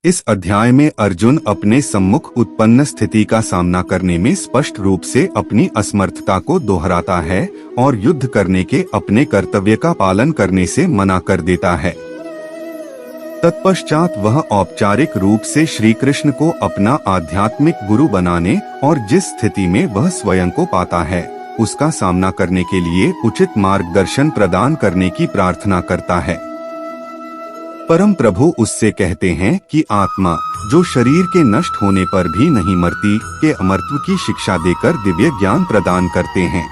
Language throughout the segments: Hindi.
इस अध्याय में अर्जुन अपने सम्मुख उत्पन्न स्थिति का सामना करने में स्पष्ट रूप से अपनी असमर्थता को दोहराता है और युद्ध करने के अपने कर्तव्य का पालन करने से मना कर देता है। तत्पश्चात वह औपचारिक रूप से श्री कृष्ण को अपना आध्यात्मिक गुरु बनाने और जिस स्थिति में वह स्वयं को पाता है उसका सामना करने के लिए उचित मार्गदर्शन प्रदान करने की प्रार्थना करता है। परम प्रभु उससे कहते हैं कि आत्मा जो शरीर के नष्ट होने पर भी नहीं मरती के अमरत्व की शिक्षा देकर दिव्य ज्ञान प्रदान करते हैं।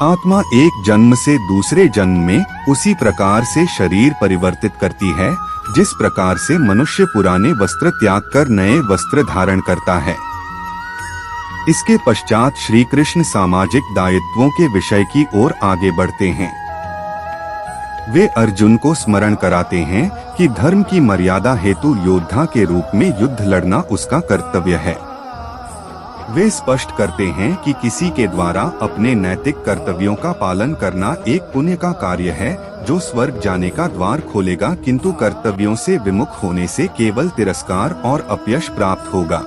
आत्मा एक जन्म से दूसरे जन्म में उसी प्रकार से शरीर परिवर्तित करती है जिस प्रकार से मनुष्य पुराने वस्त्र त्याग कर नए वस्त्र धारण करता है। इसके पश्चात श्री कृष्ण सामाजिक दायित्वों के विषय की ओर आगे बढ़ते हैं। वे अर्जुन को स्मरण कराते हैं कि धर्म की मर्यादा हेतु योद्धा के रूप में युद्ध लड़ना उसका कर्तव्य है। वे स्पष्ट करते हैं कि किसी के द्वारा अपने नैतिक कर्तव्यों का पालन करना एक पुण्य का कार्य है जो स्वर्ग जाने का द्वार खोलेगा, किंतु कर्तव्यों से विमुख होने से केवल तिरस्कार और अपयश प्राप्त होगा।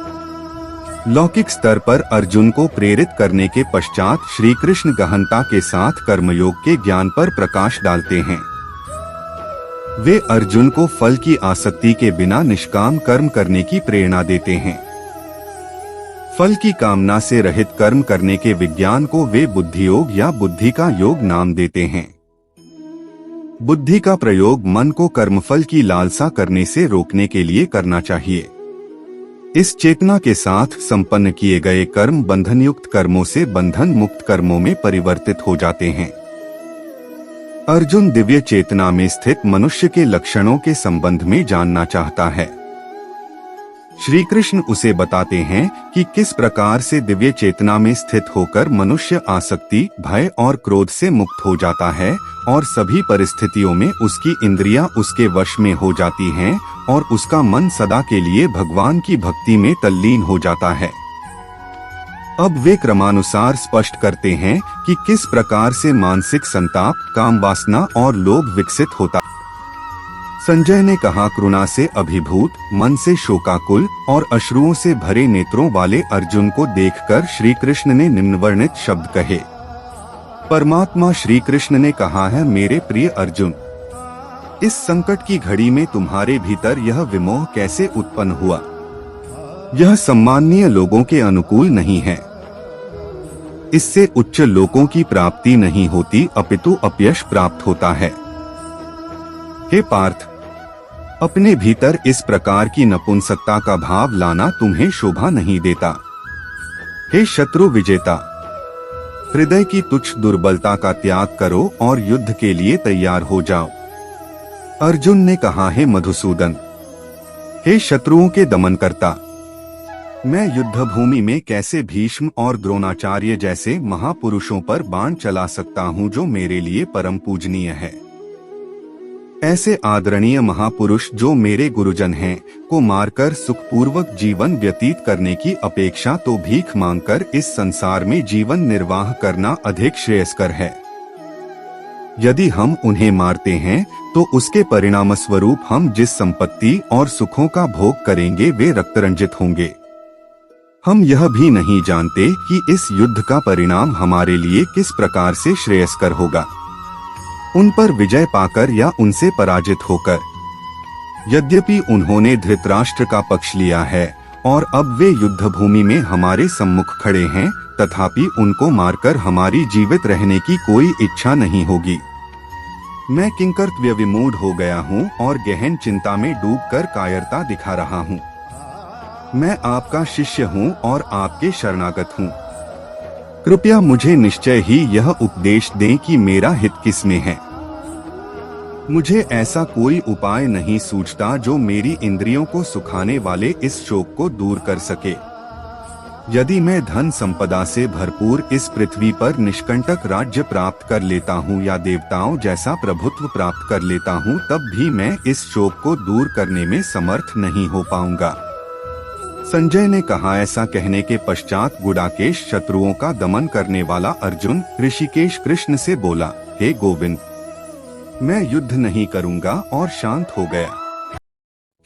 लौकिक स्तर पर अर्जुन को प्रेरित करने के पश्चात श्री कृष्ण गहनता के साथ कर्मयोग के ज्ञान पर प्रकाश डालते हैं। वे अर्जुन को फल की आसक्ति के बिना निष्काम कर्म करने की प्रेरणा देते हैं। फल की कामना से रहित कर्म करने के विज्ञान को वे बुद्धि योग या बुद्धि का योग नाम देते हैं। बुद्धि का प्रयोग मन को कर्मफल की लालसा करने से रोकने के लिए करना चाहिए। इस चेतना के साथ संपन्न किए गए कर्म बंधनयुक्त कर्मों से बंधन मुक्त कर्मों में परिवर्तित हो जाते हैं। अर्जुन दिव्य चेतना में स्थित मनुष्य के लक्षणों के संबंध में जानना चाहता है। श्री कृष्ण उसे बताते हैं कि किस प्रकार से दिव्य चेतना में स्थित होकर मनुष्य आसक्ति, भय और क्रोध से मुक्त हो जाता है और सभी परिस्थितियों में उसकी इंद्रियां उसके वश में हो जाती हैं और उसका मन सदा के लिए भगवान की भक्ति में तल्लीन हो जाता है। अब वे क्रमानुसार स्पष्ट करते हैं कि किस प्रकार से मानसिक संताप, काम वासना और लोभ विकसित होता। संजय ने कहा, करुणा से अभिभूत, मन से शोकाकुल और अश्रुओं से भरे नेत्रों वाले अर्जुन को देखकर श्री कृष्ण ने निम्नवर्णित शब्द कहे। परमात्मा श्री कृष्ण ने कहा है, मेरे प्रिय अर्जुन, इस संकट की घड़ी में तुम्हारे भीतर यह विमोह कैसे उत्पन्न हुआ? यह सम्माननीय लोगों के अनुकूल नहीं है। इससे उच्च लोकों की प्राप्ति नहीं होती अपितु अपयश प्राप्त होता है। हे पार्थ, अपने भीतर इस प्रकार की नपुंसकता का भाव लाना तुम्हें शोभा नहीं देता। हे शत्रु विजेता, हृदय की तुच्छ दुर्बलता का त्याग करो और युद्ध के लिए तैयार हो जाओ। अर्जुन ने कहा, हे मधुसूदन, हे शत्रुओं के दमन करता, मैं युद्ध भूमि में कैसे भीष्म और द्रोणाचार्य जैसे महापुरुषों पर बाण चला सकता हूँ जो मेरे लिए परम पूजनीय है। ऐसे आदरणीय महापुरुष जो मेरे गुरुजन हैं को मारकर सुखपूर्वक जीवन व्यतीत करने की अपेक्षा तो भीख मांगकर इस संसार में जीवन निर्वाह करना अधिक श्रेयस्कर है। यदि हम उन्हें मारते हैं तो उसके परिणाम स्वरूप हम जिस संपत्ति और सुखों का भोग करेंगे वे रक्तरंजित होंगे। हम यह भी नहीं जानते कि इस युद्ध का परिणाम हमारे लिए किस प्रकार से श्रेयस्कर होगा, उन पर विजय पाकर या उनसे पराजित होकर। यद्यपि उन्होंने धृतराष्ट्र का पक्ष लिया है और अब वे युद्ध भूमि में हमारे सम्मुख खड़े हैं, तथापि उनको मारकर हमारी जीवित रहने की कोई इच्छा नहीं होगी। मैं किंकर्तव्य विमूढ़ हो गया हूँ और गहन चिंता में डूबकर कायरता दिखा रहा हूँ। मैं आपका शिष्य हूँ और आपके शरणागत हूँ। कृपया मुझे निश्चय ही यह उपदेश दें कि मेरा हित किसमें है। मुझे ऐसा कोई उपाय नहीं सूझता जो मेरी इंद्रियों को सुखाने वाले इस शोक को दूर कर सके। यदि मैं धन संपदा से भरपूर इस पृथ्वी पर निष्कंटक राज्य प्राप्त कर लेता हूँ या देवताओं जैसा प्रभुत्व प्राप्त कर लेता हूँ, तब भी मैं इस शोक को दूर करने में समर्थ नहीं हो पाऊंगा। संजय ने कहा, ऐसा कहने के पश्चात गुडाकेश शत्रुओं का दमन करने वाला अर्जुन ऋषिकेश कृष्ण से बोला, हे गोविंद, मैं युद्ध नहीं करूंगा और शांत हो गया।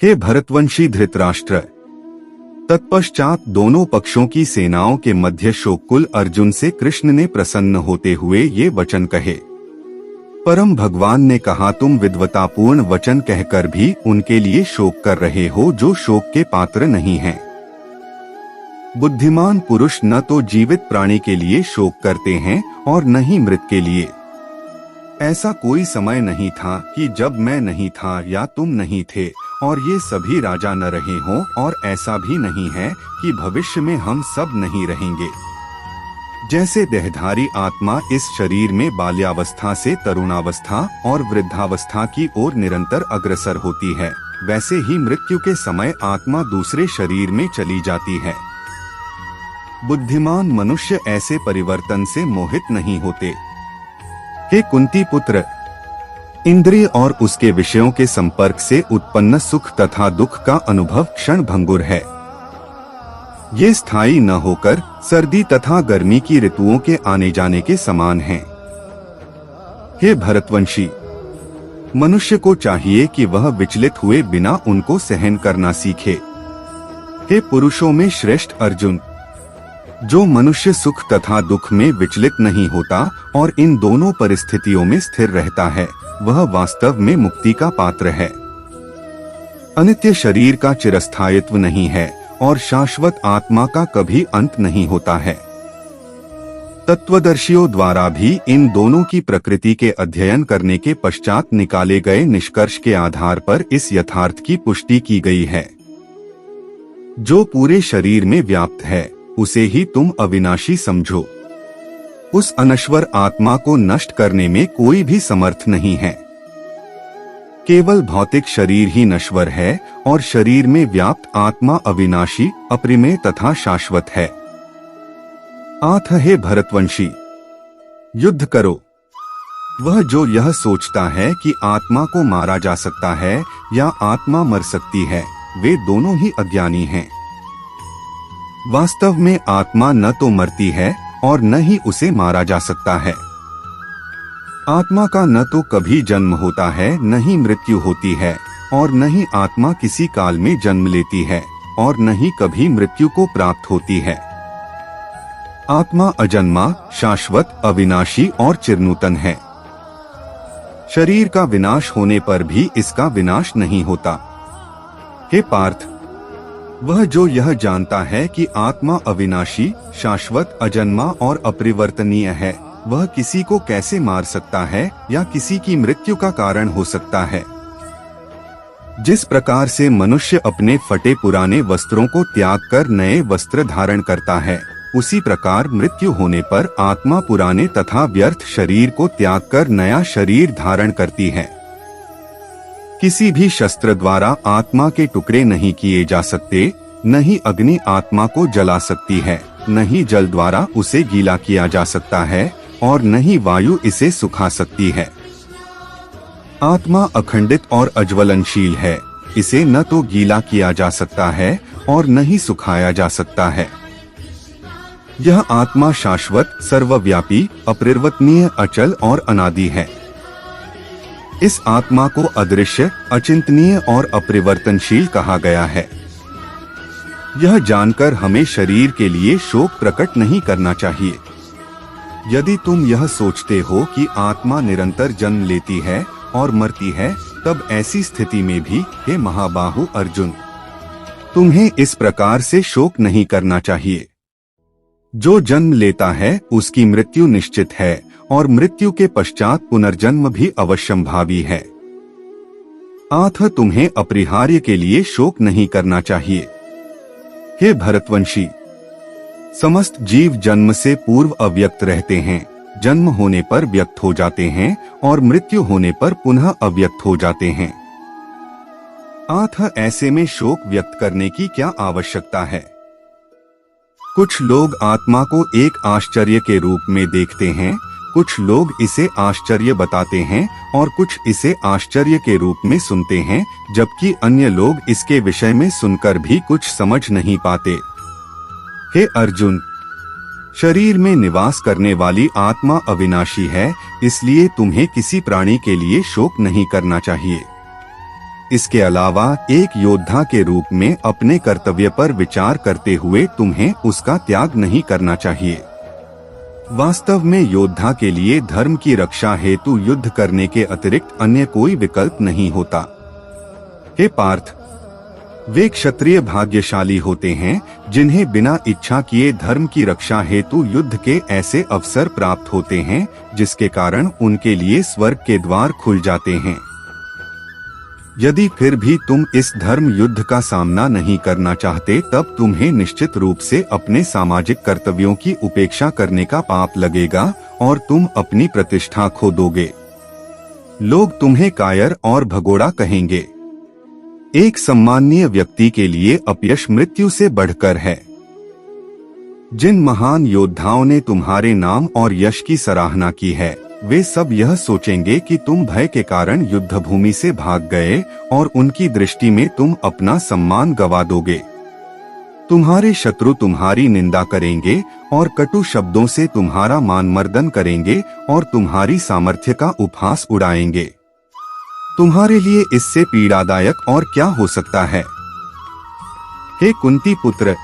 हे भरतवंशी धृतराष्ट्र, तत्पश्चात दोनों पक्षों की सेनाओं के मध्य शोककुल अर्जुन से कृष्ण ने प्रसन्न होते हुए ये वचन कहे। परम भगवान ने कहा, तुम विद्वतापूर्ण वचन कहकर भी उनके लिए शोक कर रहे हो जो शोक के पात्र नहीं हैं। बुद्धिमान पुरुष न तो जीवित प्राणी के लिए शोक करते हैं और न ही मृत के लिए। ऐसा कोई समय नहीं था कि जब मैं नहीं था या तुम नहीं थे और ये सभी राजा न रहे हों, और ऐसा भी नहीं है कि भविष्य में हम सब नहीं रहेंगे। जैसे देहधारी आत्मा इस शरीर में बाल्यावस्था से तरुणावस्था और वृद्धावस्था की ओर निरंतर अग्रसर होती है, वैसे ही मृत्यु के समय आत्मा दूसरे शरीर में चली जाती है। बुद्धिमान मनुष्य ऐसे परिवर्तन से मोहित नहीं होते। हे कुंती पुत्र, इंद्रिय और उसके विषयों के संपर्क से उत्पन्न सुख तथा दुख का अनुभव क्षण भंगुर है। ये स्थायी न होकर सर्दी तथा गर्मी की ऋतुओं के आने जाने के समान हैं। हे भरतवंशी, मनुष्य को चाहिए कि वह विचलित हुए बिना उनको सहन करना सीखे। हे पुरुषों में श्रेष्ठ अर्जुन, जो मनुष्य सुख तथा दुख में विचलित नहीं होता और इन दोनों परिस्थितियों में स्थिर रहता है, वह वास्तव में मुक्ति का पात्र है। अनित्य शरीर का चिरस्थायित्व नहीं है और शाश्वत आत्मा का कभी अंत नहीं होता है। तत्वदर्शियों द्वारा भी इन दोनों की प्रकृति के अध्ययन करने के पश्चात निकाले गए निष्कर्ष के आधार पर इस यथार्थ की पुष्टि की गई है। जो पूरे शरीर में व्याप्त है उसे ही तुम अविनाशी समझो। उस अनश्वर आत्मा को नष्ट करने में कोई भी समर्थ नहीं है। केवल भौतिक शरीर ही नश्वर है और शरीर में व्याप्त आत्मा अविनाशी, अप्रिमेय तथा शाश्वत है। आथ हे भरतवंशी, युद्ध करो। वह जो यह सोचता है कि आत्मा को मारा जा सकता है या आत्मा मर सकती है, वे दोनों ही अज्ञानी हैं। वास्तव में आत्मा न तो मरती है और न ही उसे मारा जा सकता है। आत्मा का न तो कभी जन्म होता है, न ही मृत्यु होती है, और न ही आत्मा किसी काल में जन्म लेती है और न ही कभी मृत्यु को प्राप्त होती है। आत्मा अजन्मा, शाश्वत, अविनाशी और चिरनूतन है। शरीर का विनाश होने पर भी इसका विनाश नहीं होता। हे पार्थ, वह जो यह जानता है कि आत्मा अविनाशी, शाश्वत, अजन्मा और अपरिवर्तनीय है, वह किसी को कैसे मार सकता है या किसी की मृत्यु का कारण हो सकता है। जिस प्रकार से मनुष्य अपने फटे पुराने वस्त्रों को त्याग कर नए वस्त्र धारण करता है, उसी प्रकार मृत्यु होने पर आत्मा पुराने तथा व्यर्थ शरीर को त्याग कर नया शरीर धारण करती है। किसी भी शस्त्र द्वारा आत्मा के टुकड़े नहीं किए जा सकते, न ही अग्नि आत्मा को जला सकती है, न ही जल द्वारा उसे गीला किया जा सकता है और न ही वायु इसे सुखा सकती है। आत्मा अखंडित और अज्वलनशील है, इसे न तो गीला किया जा सकता है और न ही सुखाया जा सकता है। यह आत्मा शाश्वत, सर्वव्यापी, अपरिवर्तनीय, अचल और अनादि है। इस आत्मा को अदृश्य, अचिंतनीय और अपरिवर्तनशील कहा गया है। यह जानकर हमें शरीर के लिए शोक प्रकट नहीं करना चाहिए। यदि तुम यह सोचते हो कि आत्मा निरंतर जन्म लेती है और मरती है, तब ऐसी स्थिति में भी, हे महाबाहु अर्जुन, तुम्हें इस प्रकार से शोक नहीं करना चाहिए। जो जन्म लेता है उसकी मृत्यु निश्चित है और मृत्यु के पश्चात पुनर्जन्म भी अवश्यंभावी है। आथ तुम्हें अपरिहार्य के लिए शोक नहीं करना चाहिए। हे भरतवंशी, समस्त जीव जन्म से पूर्व अव्यक्त रहते हैं, जन्म होने पर व्यक्त हो जाते हैं और मृत्यु होने पर पुनः अव्यक्त हो जाते हैं। आथ ऐसे में शोक व्यक्त करने की क्या आवश्यकता है। कुछ लोग आत्मा को एक आश्चर्य के रूप में देखते हैं, कुछ लोग इसे आश्चर्य बताते हैं और कुछ इसे आश्चर्य के रूप में सुनते हैं, जबकि अन्य लोग इसके विषय में सुनकर भी कुछ समझ नहीं पाते। हे अर्जुन, शरीर में निवास करने वाली आत्मा अविनाशी है, इसलिए तुम्हें किसी प्राणी के लिए शोक नहीं करना चाहिए। इसके अलावा एक योद्धा के रूप में अपने कर्तव्य पर विचार करते हुए तुम्हें उसका त्याग नहीं करना चाहिए। वास्तव में योद्धा के लिए धर्म की रक्षा हेतु युद्ध करने के अतिरिक्त अन्य कोई विकल्प नहीं होता। हे पार्थ, वे क्षत्रिय भाग्यशाली होते हैं जिन्हें बिना इच्छा किए धर्म की रक्षा हेतु युद्ध के ऐसे अवसर प्राप्त होते हैं जिसके कारण उनके लिए स्वर्ग के द्वार खुल जाते हैं। यदि फिर भी तुम इस धर्म युद्ध का सामना नहीं करना चाहते, तब तुम्हें निश्चित रूप से अपने सामाजिक कर्तव्यों की उपेक्षा करने का पाप लगेगा और तुम अपनी प्रतिष्ठा खो दोगे। लोग तुम्हें कायर और भगोड़ा कहेंगे। एक सम्माननीय व्यक्ति के लिए अपयश मृत्यु से बढ़कर है। जिन महान योद्धाओं ने तुम्हारे नाम और यश की सराहना की है, वे सब यह सोचेंगे कि तुम भय के कारण युद्ध भूमि से भाग गए और उनकी दृष्टि में तुम अपना सम्मान गवा दोगे। तुम्हारे शत्रु तुम्हारी निंदा करेंगे और कटु शब्दों से तुम्हारा मानमर्दन करेंगे और तुम्हारी सामर्थ्य का उपहास उड़ाएंगे। तुम्हारे लिए इससे पीड़ादायक और क्या हो सकता है। हे कुंती पुत्र,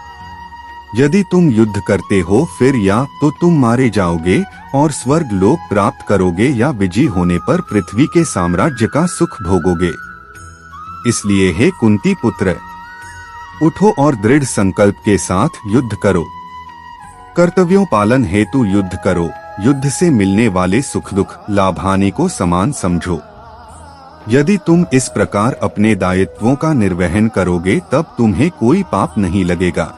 यदि तुम युद्ध करते हो फिर या तो तुम मारे जाओगे और स्वर्ग लोक प्राप्त करोगे या विजयी होने पर पृथ्वी के साम्राज्य का सुख भोगोगे। इसलिए हे कुंती पुत्र, उठो और दृढ़ संकल्प के साथ युद्ध करो। कर्तव्यों पालन हेतु युद्ध करो। युद्ध से मिलने वाले सुख दुख लाभ हानि को समान समझो। यदि तुम इस प्रकार अपने दायित्वों का निर्वहन करोगे तब तुम्हें कोई पाप नहीं लगेगा।